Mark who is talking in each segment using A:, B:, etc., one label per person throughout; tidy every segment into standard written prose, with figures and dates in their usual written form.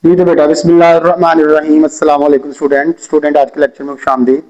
A: जी तो बेटा बिस्मिल्लाहिर्रहमानिर्रहीम अस्सलाम वालेकुम स्टूडेंट आज के लेक्चर में खुशामदीद।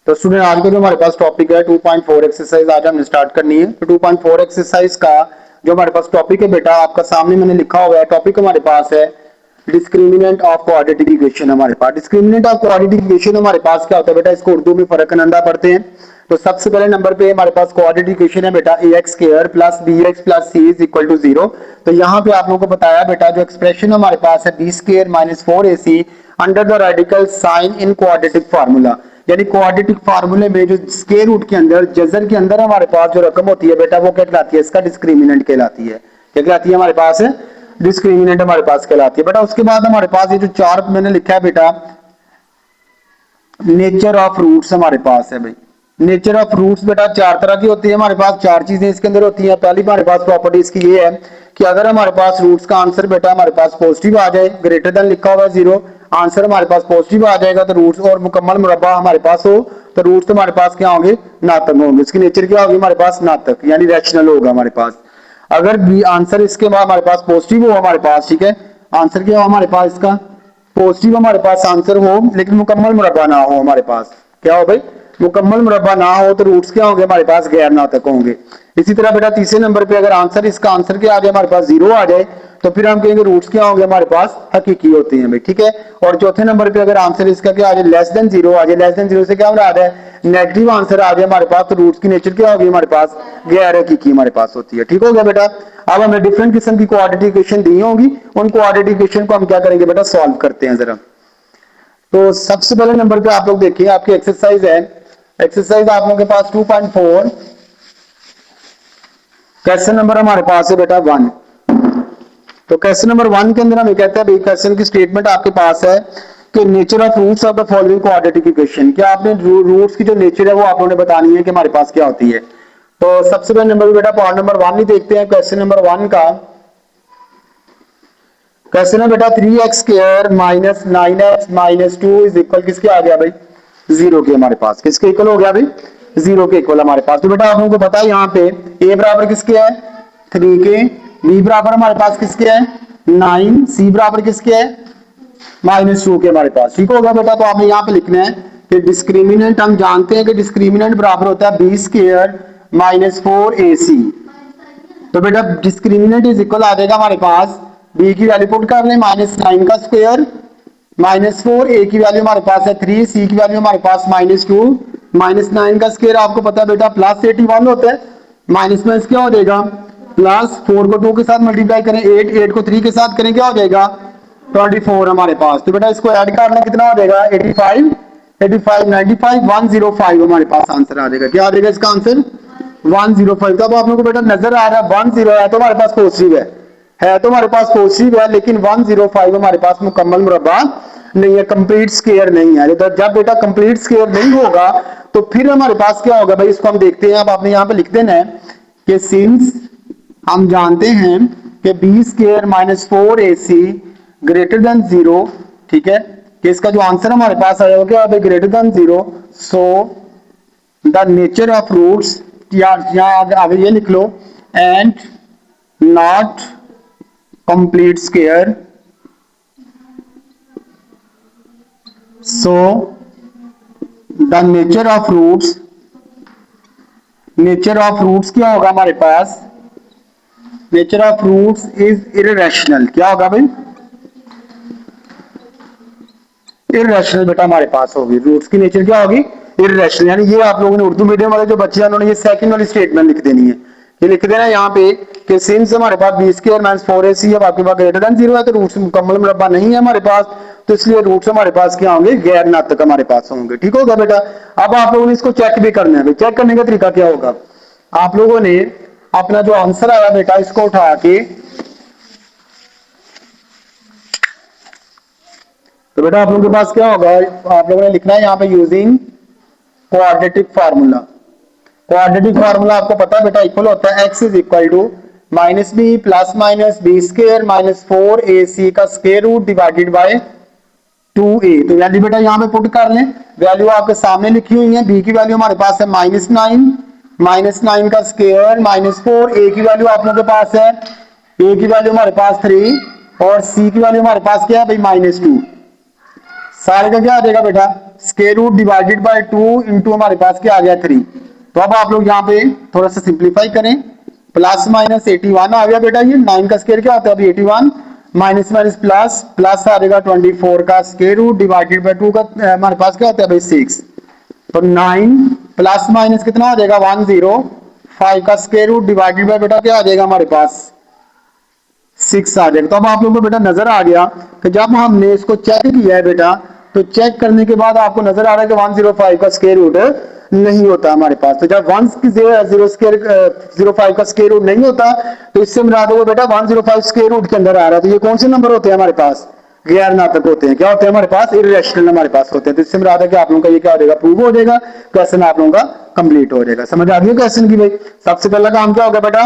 A: तो स्टूडेंट आज का जो हमारे पास टॉपिक है 2.4 एक्सरसाइज आज हमने स्टार्ट करनी है। तो 2.4 एक्सरसाइज का जो हमारे पास टॉपिक है बेटा आपका सामने मैंने लिखा हुआ है। टॉपिक हमारे पास है डिस्क्रिमिनेंट ऑफ क्वाड्रेटिक इक्वेशन। हमारे पास डिस्क्रिमिनेंट ऑफ क्वाड्रेटिक इक्वेशन हमारे पास क्या होता है बेटा, इसको उर्दू में फरकनंदा पढ़ते हैं। तो सबसे पहले नंबर पे हमारे पास क्वाड्रेटिक इक्वेशन है बेटा a x square plus b x plus c is equal to 0। तो यहाँ पे आप लोगों को बताया बेटा जो एक्सप्रेशन हमारे पास है B square minus 4ac under the radical sign in quadratic formula, यानी क्वाड्रेटिक फार्मूले में जो स्क्वायर रूट के अंदर जजर के अंदर हमारे पास जो रकम होती है बेटा वो क्या कहलाती है, इसका डिस्क्रिमिनेंट कहलाती है। क्या कहलाती है हमारे पास, डिस्क्रिमिनेंट हमारे पास कहलाती है बेटा। उसके बाद हमारे पास ये जो चार मैंने लिखा है बेटा नेचर ऑफ रूट्स हमारे पास है भाई। नेचर ऑफ रूट्स बेटा चार तरह की होती है हमारे पास, चार चीजें इसके अंदर होती हैं। पहली हमारे पास प्रॉपर्टी इसकी ये है कि अगर हमारे पास रूट्स का आंसर बेटा हमारे पास पॉजिटिव आ जाए, ग्रेटर देन लिखा हुआ है 0, आंसर हमारे पास पॉजिटिव आ जाएगा तो रूट्स और मुकम्मल मुरब्बा हमारे पास हो तो रूट्स हमारे पास क्या होंगे, नातक होंगे। इसकी नेचर क्या होगी हमारे पास, नातक, यानी रैशनल होगा हमारे पास। अगर भी आंसर इसके बाद हमारे पास पॉजिटिव हो हमारे पास, ठीक है, आंसर क्या हो हमारे पास इसका पॉजिटिव हमारे पास आंसर हो लेकिन मुकम्मल मुरब्बा ना हो हमारे पास, क्या हो भाई, मुकम्मल मुरब्बा ना हो तो रूट्स क्या होंगे हमारे पास, गैर नातक होंगे। इसी तरह बेटा तीसरे नंबर पे अगर आंसर इसका आंसर क्या आ जाए हमारे पास 0 आ जाए तो फिर हम कहेंगे रूट्स क्या होंगे हमारे पास, हकीकी होते हैं भाई, ठीक है। और चौथे नंबर पे अगर आंसर इसका क्या आ जाए, लेस देन 0 आ जाए, लेस देन 0 से क्या मुराद है, नेगेटिव आंसर आ जाए हमारे पास तो रूट्स की नेचर क्या होगी हमारे पास, गैर हकीकी हमारे पास होती है। ठीक हो गया बेटा। अब हमें डिफरेंट किस्म की क्वाड्रेटिक इक्वेशन दी होंगी, उन क्वाड्रेटिक इक्वेशन को हम क्या करेंगे बेटा, सॉल्व करते हैं जरा। तो सबसे पहले नंबर पे आप लोग देखिए आपकी एक्सरसाइज है, एक्सरसाइज आप लोगों के पास 2.4 क्वेश्चन नंबर हमारे पास है बेटा 1। तो क्वेश्चन नंबर 1 के अंदर हमें कहता है भाई क्वेश्चन की स्टेटमेंट आपके पास है कि nature of roots of the following quadratic equation, क्या आपने रूट्स की जो नेचर है वो आप लोगों ने बतानी है कि हमारे पास क्या होती है। तो सबसे पहले नंबर बेटा पॉइंट नंबर 1 ही देखते हैं। क्वेश्चन नंबर 1 का क्वेश्चन है बेटा 3x square minus 9x minus 2 is equal किसके आ गया भाई, 0 के हमारे पास, किसके इक्वल हो गया भाई, 0 के इक्वल हमारे पास। तो बेटा आप लोगों को पता है यहाँ पे a बराबर किसके है 3 के, b बराबर हमारे पास किसके है 9, c बराबर किसके है माइनस 2 के हमारे पास। ठीक होगा बेटा। तो आपने यहाँ पे लिखना है कि डिस्क्रिमिनेंट, हम जानते हैं कि डिस्क्रिमिनेंट बराबर होता है b स्क्वायर माइनस 4ac। तो बेटा डिस्क्रिमिनेंट इज इक्वल आ जाएगा हमारे पास, b की वैल्यू पुट कर लें माइनस 9 का स्क्वायर माइनस 4, a की वैल्यू हमारे पास है 3, c की वैल्यू हमारे पास माइनस 2, माइनस 9 का स्क्वायर आपको पता है बेटा प्लस 81 होता है, माइनस में क्या हो जाएगा प्लस 4 को 2 के साथ मल्टीप्लाई करें 8, 8 को 3 के साथ करें क्या हो जाएगा 24 हमारे पास। तो बेटा इसको ऐड करना कितना हो जाएगा 85, 85 95 105 हमारे पास आंसर आ जाएगा। क्या आ जाएगा इसका आंसर 105। तो अब आप लोगों को बेटा नजर आ रहा है 10 है तो हमारे पास पॉजिटिव है तो हमारे पास पॉजिटिव है लेकिन 105 हमारे पास मुकम्मल मुरब्बा नहीं है, कंप्लीट स्क्वायर नहीं है। तो जब बेटा कंप्लीट स्क्वायर नहीं होगा तो फिर हमारे पास क्या होगा भाई, इसको हम देखते हैं। अब आपने यहाँ पे लिख देना है कि सिंस हम जानते हैं कि B square minus 4ac greater than 0, ठीक है, कि इसका जो आंसर हमारे पास आया क्या है greater than 0, so the nature of roots, या आगे ये लिख लो and not complete square, so the nature of roots, nature of roots क्या होगा हमारे पास, nature of roots is irrational. क्या होगा भाई, इररेशनल बेटा हमारे पास होगी, रूट्स की नेचर क्या होगी इररेशनल। यानी ये आप लोगों ने उर्दू मीडियम वाले जो बच्चे हैं उन्होंने ये सेकंड वाली स्टेटमेंट लिख देनी है, ये लिख देना यहाँ पे कि सिंस हमारे पास बी स्क्वायर माइनस 4ac अब आपके पास ग्रेटर देन 0 है तो रूट्स मुकम्मल मुरब्बा नहीं है हमारे पास, तो इसलिए रूट्स हमारे पास क्या होंगे, गैर नातक हमारे पास होंगे। ठीक होगा बेटा। अब आप लोगों ने इसको चेक भी करना है। चेक करने का तरीका क्या होगा, आप लोगों ने अपना जो आंसर आया बेटा इसको उठा के, तो बेटा आप लोगों के पास क्या होगा, आप लोगों ने लिखना है यहाँ पे using quadratic formula. Quadratic formula आपको पता है बेटा इक्वल होता है x is equal to minus B plus minus B square minus 4ac का square root divided bye 2a। तो वैल्यू बेटा यहाँ पे पुट कर लें, वैल्यू आपके सामने लिखी हुई है, b की वैल्यू हमारे पास है माइनस 9, माइनस 9 का स्क्वायर माइनस 4, a की वैल्यू आप लोगों के पास है, a की वैल्यू हमारे पास 3 और सी की वैल्यू हमारे पास क्या है भाई -2। सारे का क्या आ जाएगा बेटा, square root divided by 2 into हमारे पास क्या आ गया 3। तो अब आप लोग यहाँ पे थोड़ा सा सिंप्लीफाई करें, प्लस माइनस 81 आ गया बेटा, ये 9 का स्क्वायर क्या होता है अभी 81, माइनस माइनस प्लस, प्लस आ जाएगा 24 का स्क्वायर रूट डिवाइडेड बाय 2 का हमारे पास क्या होता है भाई 6। तो 9 प्लस माइनस कितना आ जाएगा 105 का स्क्वायर रूट डिवाइडेड बाय बेटा क्या आ जाएगा हमारे पास 6 आ जाएगा। तो अब आप लोगों को बेटा नजर आ गया कि जब हमने इसको चेक किया है बेटा, तो चेक करने के बाद आपको नजर आ रहा है कि 105 का स्क्वायर रूट नहीं होता हमारे पास। तो जब 105 का स्क्वायर रूट नहीं होता तो इससे मुराद है बेटा 105 स्क्वायर रूट के अंदर आ रहा है। तो ये कौन से नंबर होते हैं हमारे पास, गैर नाटक होते हैं। क्या होते हैं हमारे पास, इर्रेशनल हमारे पास होते हैं। तो इससे मुराद है कि आप लोगों का ये क्या हो जाएगा, प्रूव हो जाएगा, क्वेश्चन आप लोगों का कंप्लीट हो जाएगा। समझ आ गई क्वेश्चन की भाई। सबसे पहला काम क्या होगा बेटा,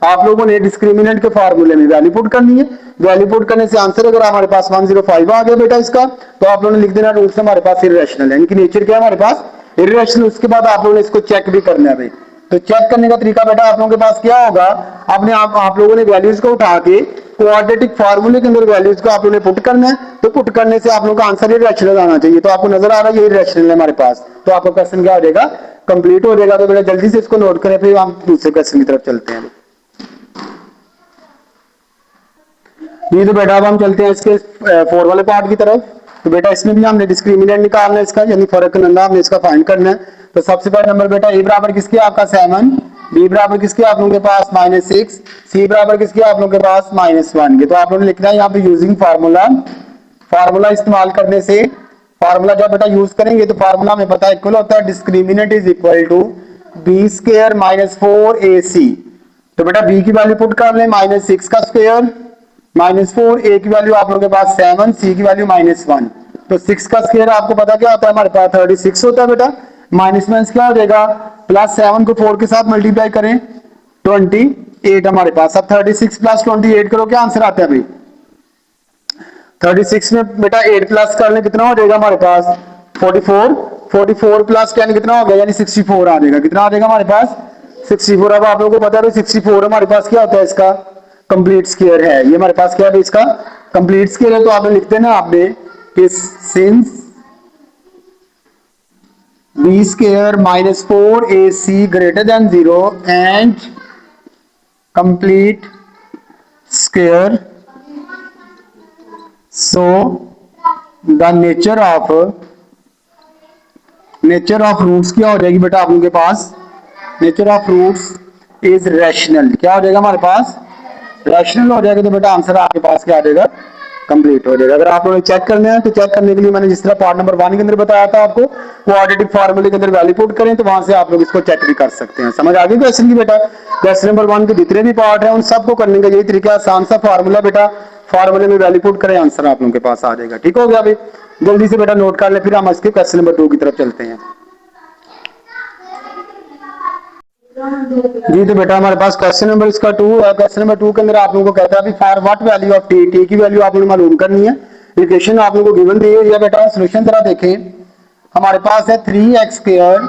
A: आप लोगों ने डिस्क्रिमिनेंट के फार्मूले में वैल्यू पुट करनी है। वैल्यू पुट करने से आंसर अगर हमारे पास 105 आ गया बेटा इसका, तो आप लोगों ने लिख देना रूट्स हमारे पास इर्रेशनल है, इनकी नेचर क्या है हमारे पास, इर्रेशनल। उसके बाद आप लोगों ने इसको चेक भी करना है भाई। तो चेक करने का तरीका बेटा आप लोगों के पास क्या होगा, आपने आप लोगों ने वैल्यूज को उठा के क्वाड्रेटिक फार्मूले के अंदर वैल्यूज को आप लोगों ने पुट करना है। तो पुट करने से आप लोगों का आंसर इर्रेशनल आना चाहिए। तो आपको नजर आ रहा है ये इर्रेशनल है हमारे पास, तो आपका क्वेश्चन क्या हो जाएगा, कंप्लीट हो जाएगा। तो बेटा जल्दी से इसको नोट करें, फिर हम दूसरे क्वेश्चन की तरफ चलते हैं। ये तो बेटा अब हम चलते हैं इसके 4 वाले पार्ट की तरफ। तो बेटा इसमें भी हमने डिस्क्रिमिनेंट निकालना है इसका, यानी फर्क नंदा हमने इसका फाइंड करना है। तो सबसे पहला नंबर बेटा ए बराबर किसके आपका 7, बी बराबर किसके आप लोगों के पास -6, सी बराबर किसके आप लोगों के पास -1 के। तो आप लोगों ने लिखना है यहाँ पे यूजिंग फार्मूला। फार्मूला इस्तेमाल करने से, फार्मूला जब बेटा यूज करेंगे तो फार्मूला हमें पता है इक्वल होता है discriminant is equal to B square -4ac। तो बेटा बी की वैल्यू पुट कर लें -6 का स्क्वायर -4, ए की वैल्यू आप लोगों के पास 7, सी की वैल्यू -1। तो 6 का स्क्वायर आपको पता क्या होता है हमारे पास 36 होता है बेटा, माइनस क्या हो जाएगा, +7 को 4 के साथ मल्टीप्लाई करें 28 हमारे पास। अब 36 + 28 करो, क्या आंसर आता है भाई, 36 में बेटा 8 प्लस कर ले कितना हो जाएगा हमारे पास 44, 44 + 10 कितना हो गया, यानी 64 आ जाएगा। कितना आ जाएगा हमारे पास 64। अब आप लोगों को पता है 64 हमारे पास क्या होता है, इसका कंप्लीट स्क्वायर है। ये हमारे पास क्या है इसका कंप्लीट स्क्वायर है। तो आपने लिखते हैं ना आपने कि since b square -4ac greater than 0 and complete square, so the nature of roots क्या हो जाएगी बेटा आप लोगों के पास, nature of roots is rational. क्या हो जाएगा हमारे पास, रैशनल हो जाएगा। तो बेटा आंसर आपके पास क्या आ जाएगा, कंप्लीट हो जाएगा। अगर आप लोगों ने चेक करना है तो चेक करने के लिए मैंने जिस तरह पार्ट नंबर 1 के अंदर बताया था आपको, क्वाड्रेटिक फार्मूले के अंदर वैल्यू पुट करें तो वहां से आप लोग इसको चेक भी कर सकते हैं। समझ आ गई क्वेश्चन की बेटा। क्वेश्चन नंबर 1 के जितने भी पार्ट है उन सबको करने का यही तरीका, आसान सा फार्मूला बेटा, फार्मूले में वैल्यू पुट करें, आंसर आप लोगों के पास आ जाएगा। ठीक हो गया भाई, जल्दी से बेटा नोट कर ले, फिर हम इसके क्वेश्चन नंबर 2 की तरफ चलते हैं। जी तो बेटा हमारे पास क्वेश्चन नंबर इसका 2 है। क्वेश्चन नंबर 2 के अंदर आप लोगों को कहता है for what value of T, T की वैल्यू आप लोगों को मालूम करनी है। इक्वेशन आप लोगों को गिवन दी है। बेटा सोल्यूशन जरा देखें, हमारे पास है 3x²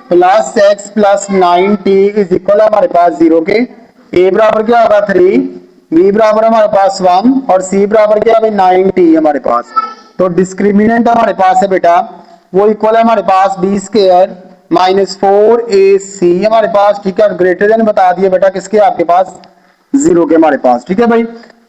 A: + x + 9t is equal हमारे पास 0 के। a बराबर क्या होगा 3, b बराबर हमारे पास 1 और c बराबर क्या है 9t हमारे पास। तो डिस्क्रिमिनेंट हमारे पास है बेटा वो इक्वल है हमारे पास b² -4ac हमारे पास, ठीक है। ग्रेटर देन बता दिए बेटा किसके आपके पास 0 के हमारे पास, ठीक है भाई।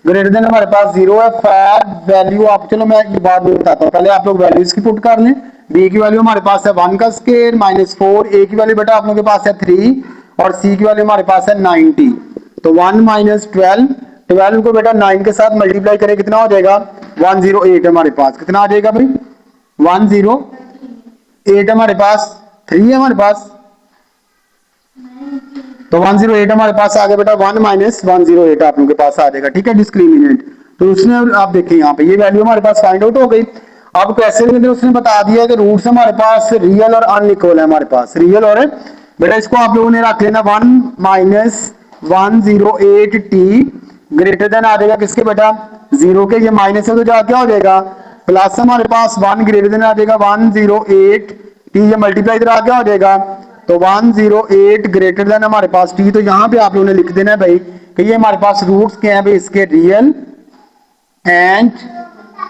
A: ग्रेटर देन हमारे पास 0 है। फॉर वैल्यू आप, चलो मैं एक बात बताता हूँ, पहले आप लोग वैल्यूज की पुट कर लें। b की वैल्यू हमारे पास है 1 का स्क्वायर -4, a की वैल्यू बेटा आप लोगों के पास है 3 और c की वैल्यू हमारे पास है 90। तो 1 - 12, 12 को बेटा 9 के साथ मल्टीप्लाई करें कितना हो जाएगा 108 हमारे पास। कितना आ जाएगा भाई 108 हमारे पास, 3 है हमारे पास, तो 108 हमारे पास आ गया बेटा। 1 - 108 आप लोगों के पास आ जाएगा, ठीक है, डिस्क्रिमिनेंट। तो उसने आप देखें यहाँ पे ये वैल्यू हमारे पास फाइंड आउट हो गई। अब क्वेश्चन के अंदर उसने बता दिया कि रूट्स हमारे पास रियल और अनइक्वल है हमारे पास, रियल और बेटा इसको आप लोगों ने रख लेना 1 - 108t ग्रेटर देन आ जाएगा किसके बेटा 0 के। ये माइनस है तो क्या हो जाएगा प्लस, हमारे पास 1 ग्रेटर देन आ जाएगा 108t, ये मल्टीप्लाई इधर आ क्या हो जाएगा, तो 108 ग्रेटर देन हमारे पास t। तो यहाँ पे आप लोगों ने लिख देना है भाई कि ये हमारे पास रूट्स क्या है भाई इसके, रियल एंड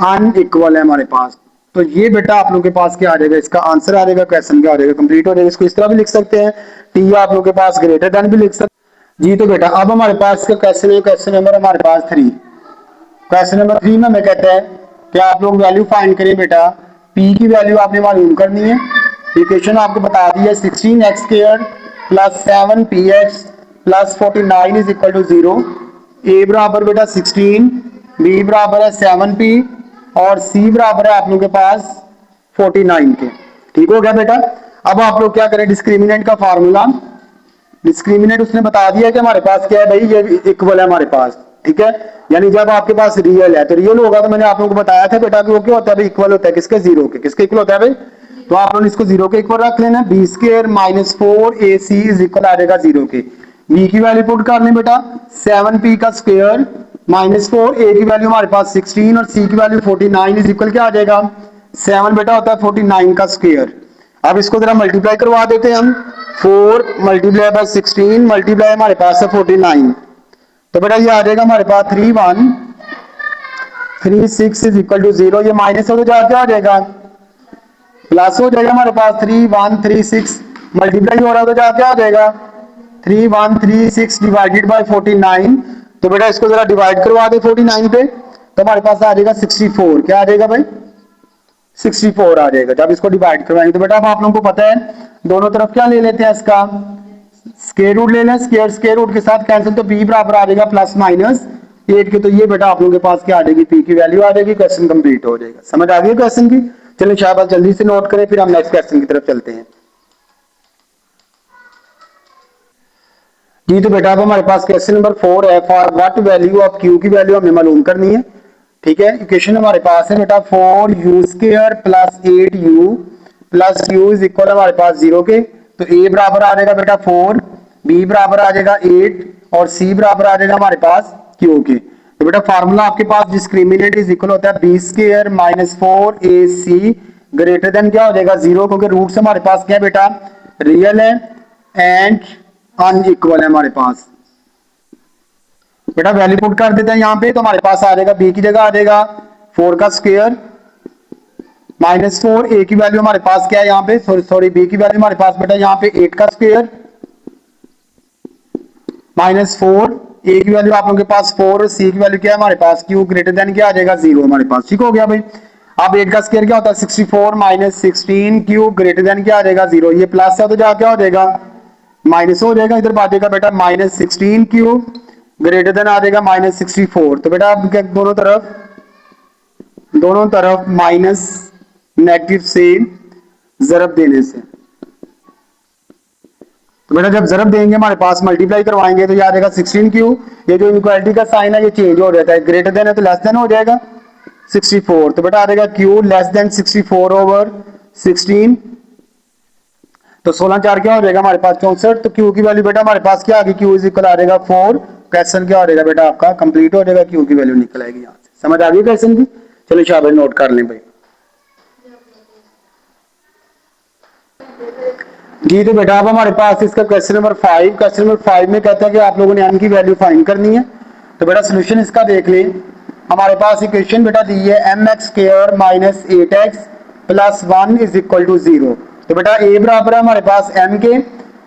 A: अनइक्वल है हमारे पास। तो ये बेटा आप लोगों के पास क्या आ जाएगा, इसका आंसर आ जाएगा, क्वेश्चन क्या आ जाएगा, कंप्लीट हो जाएगा। इसको इस तरह भी लिख सकते हैं, टी आप लोगों के पास ग्रेटर देन भी लिख सकते हैं जी। तो बेटा अब हमारे पास का क्वेश्चन है, क्वेश्चन नंबर हमारे पास 3। क्वेश्चन नंबर 3 में हमें कहता है कि आप लोग वैल्यू फाइंड करें बेटा, पी की वैल्यू आपने मालूम करनी है। इक्वेशन आपको बता दी है 16x square plus 7px plus 49 is equal to 0। A बराबर बेटा 16, बी बराबर है 7p और सी बराबर है आप लोगों के पास 49 के। ठीक हो गया बेटा। अब आप लोग क्या करें, डिस्क्रिमिनेंट का फार्मूला, डिस्क्रिमिनेंट उसने बता दिया कि हमारे पास क्या है भाई, ये इक्वल है हमारे पास। ठीक है, यानी जब आपके पास रियल है तो रियल होगा, तो मैंने आप लोगों को बताया था बेटा कि वो क्या होता है भाई, इक्वल होता है किसके, जीरो के। किसके इक्वल होता है भाई, तो आप लोगों ने इसको जीरो के इक्वल रख लेना। B square minus 4ac is equal आ जाएगा जीरो के। बी की वैल्यू पुट कर लें बेटा, 7p का स्क्वायर माइनस 4, ए की वैल्यू हमारे पास 16 और सी की वैल्यू 49 इज इक्वल क्या आ जाएगा, 7 बेटा होता है 49 का स्क्वायर। अब इसको जरा मल्टीप्लाई करवा देते हैं हम, 4 मल्टीप्लाई बाय 16 मल्टीप्लाई हमारे पास है 49। तो बेटा ये आ जाएगा हमारे पास 3136 इज इक्वल टू 0। ये माइनस हो तो क्या आ जाएगा, प्लस हो जाएगा हमारे पास 3136, मल्टीप्लाई हो रहा है तो क्या आ जाएगा 3136 डिवाइडेड बाय 49। तो बेटा इसको जरा डिवाइड करवा दे 49 पे, तो हमारे पास आ जाएगा 64। क्या आ जाएगा भाई, 64 आ जाएगा जब इसको डिवाइड करवाएंगे। तो बेटा अब आप लोगों को पता है दोनों तरफ क्या ले लेते हैं, इसका स्क्वायर रूट ले लें, स्क्वायर रूट के साथ कैंसिल, तो p बराबर आ जाएगा प्लस माइनस 8 के। तो ये बेटा आप लोगों के पास क्या आ जाएगी, p की वैल्यू आ जाएगी। क्वेश्चन कंप्लीट हो जाएगा। समझ आ गई क्वेश्चन की। चलिए शाबाश, जल्दी से नोट करें, फिर हम नेक्स्ट क्वेश्चन की तरफ चलते हैं जी। तो बेटा अब हमारे पास क्वेश्चन नंबर 4 है, for what value of q की वैल्यू हमें मालूम करनी है। ठीक है, इक्वेशन हमारे पास है बेटा 4u square plus 8u plus u is equal हमारे पास 0 के। तो a बराबर आ जाएगा बेटा 4, b बराबर आ जाएगा 8 और c बराबर आ जाएगा हमारे पास q के। तो बेटा फार्मूला आपके पास डिस्क्रिमिनेंट इज इक्वल होता है b square minus 4ac greater then क्या हो जाएगा 0, क्योंकि रूट्स हमारे पास क्या है बेटा, रियल है एंड अनइक्वल है हमारे पास। बेटा वैल्यू पुट कर देते हैं यहाँ पे, तो हमारे पास आ जाएगा b की जगह आ जाएगा 4 का स्क्वायर माइनस 4, a की वैल्यू हमारे पास क्या है यहाँ पे, सॉरी b की वैल्यू हमारे पास बेटा यहाँ पे 8 का स्क्वायर माइनस 4, a की वैल्यू आप लोगों के पास 4 और c की वैल्यू क्या है हमारे पास, q ग्रेटर देन क्या आ जाएगा 0 हमारे पास। ठीक हो गया भाई। अब 8 का स्क्वायर क्या होता है 64 माइनस 16, q ग्रेटर देन क्या आ जाएगा 0। ये प्लस है तो क्या हो जाएगा, माइनस हो जाएगा, इधर बात देगा बेटा माइनस 16 q ग्रेटर देन आ जाएगा माइनस 64। तो बेटा अब दोनों तरफ माइनस नेगेटिव से जरब देने से, तो बेटा जब जरब देंगे हमारे पास मल्टीप्लाई करवाएंगे तो ये आ जाएगा 16q। ये जो इनक्वालिटी का साइन है ये चेंज हो जाता है, ग्रेटर देन है तो लेस देन हो जाएगा 64। तो बेटा आ जाएगा q लेस देन 64 ओवर 16, तो 16 4 क्या हो जाएगा हमारे पास 64। तो q की वैल्यू बेटा हमारे पास क्या आ गई, q इज इक्वल आ जाएगा 4। क्वेश्चन क्या हो जाएगा बेटा आपका कंप्लीट हो जाएगा, q की वैल्यू निकल आएगी यहाँ से। समझ आ गई क्वेश्चन की। चलिए शाबाश, नोट कर लें भाई जी। तो बेटा अब हमारे पास इसका क्वेश्चन नंबर 5, क्वेश्चन नंबर 5 में कहता है कि आप लोगों ने m की वैल्यू फाइंड करनी है। तो बेटा सोल्यूशन इसका देख लें, हमारे पास इक्वेशन बेटा दी है mx square minus 8x plus 1 is equal to 0। तो बेटा a बराबर है हमारे पास m के,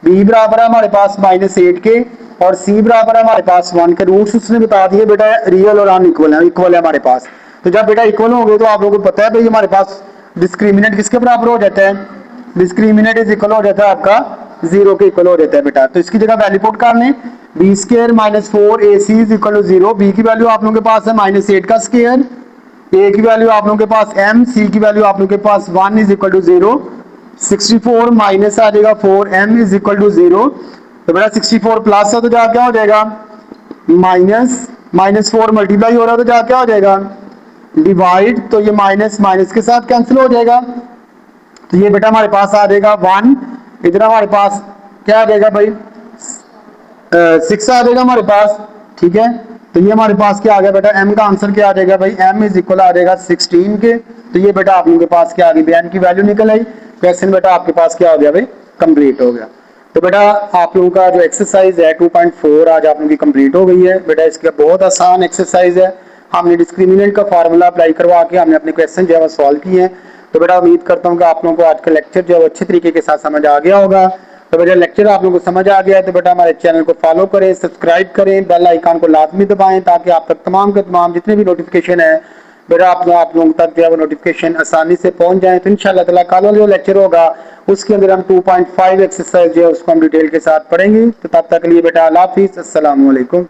A: b बराबर है हमारे पास माइनस 8 के और c बराबर है हमारे पास 1 के। रूट्स उसने बता दिए बेटा रियल और अनइक्वल है, इक्वल है हमारे पास। तो जब बेटा इक्वल होंगे तो आप लोगों को पता है भाई हमारे पास डिस्क्रिमिनेंट किसके बराबर हो जाता है, डिस्क्रिमिनेंट इज इक्वल हो जाता है आपका 0 के इक्वल हो जाता है बेटा। तो इसकी जगह वैल्यू पुट कर लें, B square minus 4ac is equal to 0। B की वैल्यू आप लोगों के पास है माइनस 8 का स्क्वायर, a की वैल्यू आप लोगों के पास m, c की वैल्यू आप लोगों के पास 1 इज इक्वल टू 0। 64 माइनस आ जाएगा 4m इज इक्वल टू 0। तो बेटा 64 प्लस है तो क्या हो जाएगा माइनस 4 मल्टीप्लाई हो रहा है तो क्या हो जाएगा डिवाइड, तो ये माइनस माइनस के साथ कैंसिल हो जाएगा। तो ये बेटा हमारे पास आ जाएगा 1, इधर हमारे पास क्या आ जाएगा भाई 6 आ जाएगा हमारे पास। ठीक है, तो ये हमारे पास क्या आ गया बेटा, m का आंसर क्या आ जाएगा भाई, m इज इक्वल आ जाएगा 16 के। तो ये बेटा आप लोगों के पास क्या आ गई, m की वैल्यू निकल आई। क्वेश्चन बेटा आपके पास क्या हो गया भाई, कंप्लीट हो गया। तो बेटा आप लोगों का जो एक्सरसाइज है 2.4 आज आप लोगों की कंप्लीट हो गई है। बेटा इसका बहुत आसान एक्सरसाइज है, हमने डिस्क्रिमिनेंट का फार्मूला अप्लाई करवा के हमने अपने क्वेश्चन जो है वो सॉल्व किए हैं। तो बेटा उम्मीद करता हूँ कि आप लोगों को आज का लेक्चर जो है वो अच्छे तरीके के साथ समझ आ गया होगा। तो बेटा लेक्चर आप लोगों को समझ आ गया है तो बेटा हमारे चैनल को फॉलो करें, सब्सक्राइब करें, बेल आइकन को लाजमी दबाएं ताकि आप तक तमाम के तमाम जितने भी नोटिफिकेशन है बेटा आप लोगों तक जो है वो नोटिफिकेशन आसानी से पहुंच जाए। तो इंशाल्लाह ताला कल वाला जो लेक्चर होगा उसके अंदर हम 2.5 एक्सरसाइज जो है उसको हम डिटेल के साथ पढ़ेंगे। तो तब तक के लिए बेटा अल्लाह हाफिज़, अस्सलाम वालेकुम।